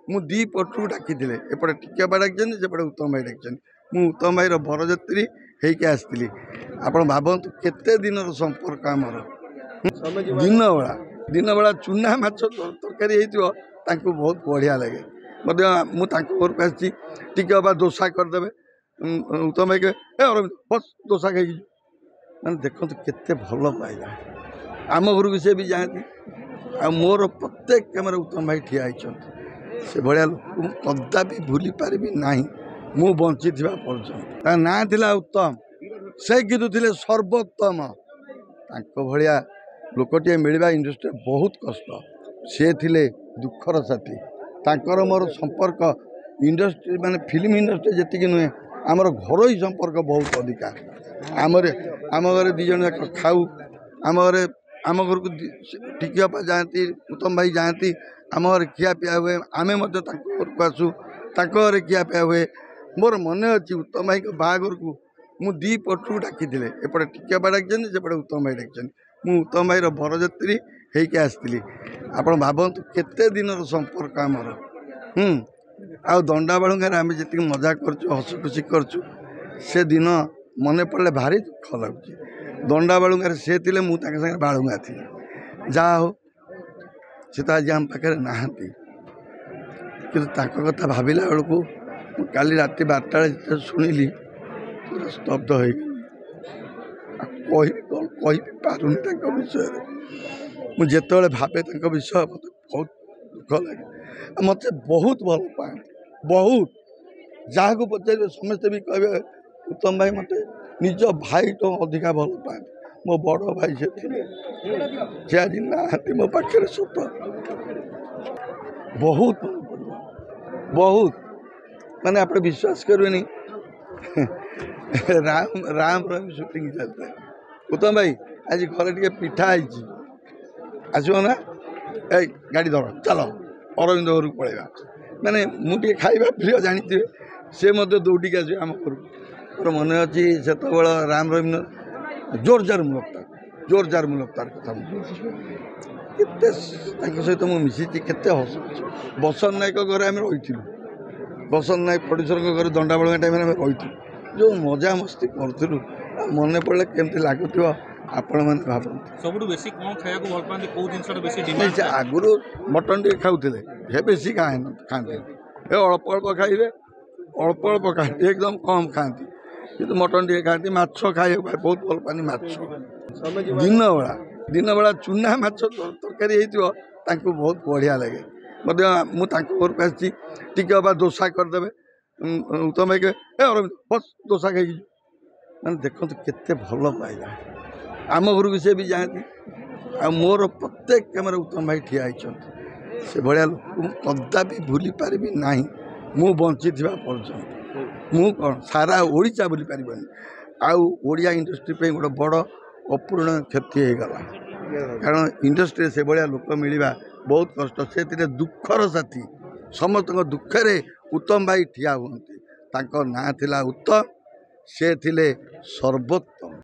मु दी पटू डाकी एपटे टिकेबा डाक सेपटे उत्तम भाई डाक मु उत्तम भाई बरजात्री होके आसती आप भावतु केते दिन संपर्क आमर दिन बेला चूना माछ तरकारी होती बहुत बढ़िया लगे मुझे घर को आसी टिके दोसा करदे उत्तम भाई कहे अरविंद बस दोसा खाई मैंने देखो केते भल पाइला आम घर को सी भी जाती आ मोर प्रत्येक कैमरा उत्तम भाई ठिया से भाया लोक कदापि भूली पारि ना मु बंची पर्यंत ना थिला उत्तम से कितु थे सर्वोत्तम भाया लोकटे मिलवा इंडस्ट्री बहुत कष्ट से थिले दुखर साथी तांकर मोर संपर्क इंडस्ट्री माने फिल्म इंडस्ट्री जी नुहे आमर घर संपर्क बहुत अधिका आम घर दी जन खाऊ आम घर को टिकियापा जाती उत्तम भाई जाती आम घर खिया पिया हुए आम घर को आसू घर खिया पिया हुए मोर मन अच्छी उत्तम भाई बाहाघर को मु दी पटू डाकी एपटे टिकियापा डाक सेपटे उत्तम भाई डाक मु उत्तम भाई बरजात्री होके आसती आप भावतु केते दिन संपर्क आमर आ दंडा बालुंगार आम जी मजा करचु हस खुशी करचु से दिन मन पड़े भारी दुख लगुच दंडा बालुंगार से थे मुझे बालुंगा थी जहा हो से तो आज आम पाखे नहांती कि कथा भाविला बेलू काली राति 12टा शुणिली पूरा स्तब्ध हो कही पारुनी विषय मुझे भावे विषय मत बहुत दुख लगे मत बहुत भल पाती बहुत जहाँ को पचारे समस्ते भी कहे उत्तम भाई मत निज भाई तो अधिका भल पाती मो बड़ भाई से आज ना मो पाखे सत बहुत बहुत माने आप विश्वास करें राम शूटिंग चलता है उत्तम भाई आज घर टे पिठा आसो ना ए गाड़ी धर चल अरविंद घर को पलैया मैंने मुझे खाଇବା प्रिय जानी से दौड़िक आस आम घर मोर मन अच्छी से राम रवीन्द्र जोरजार मुलकतार कथा केते सहित मुझे मिसी केते हस बसंत नायक घर आम रही बसंत नायक प्रोड्यूसर घर दंडा बलुआ टाइम रही जो मजा मस्ती करूँ मन पड़े केमती लगुथ आपण मैंने भावती सब बेसी कौन खाया भल पाते कौ जिन आगुरी मटन टे खाऊे बेसी खाते अल्प अल्प खाइबे अल्प अल्प खाती एकदम कम खाती कि मटन टे खाती माछ खाई बहुत भल पानी माछ दिन बेला चूना माछ तरकारी होती बहुत बढ़िया लगे मुझे घर को आसी टिके दोसा करदे उत्तम भाई कहे अरविंद बस दोसा खाई मैंने देखो केते भल पाइला आम घर को सी भी जाती आ मोर प्रत्येक कैमरा उत्तम भाई ठिया से भाया लोक कदापि भूली पारि ना मु बंची पर्यंत मु कौन सारा ओडिशा भूली पार आड़िया इंडस्ट्री पे गोटे बड़ अपूर्ण क्षति होगला कारण इंडस्ट्री से भाया लोक मिलवा बहुत कष्ट से दुखर साथी समस्त दुखे उत्तम भाई ठिया हुए ना थिला उत्तम से थिले सर्वोत्तम।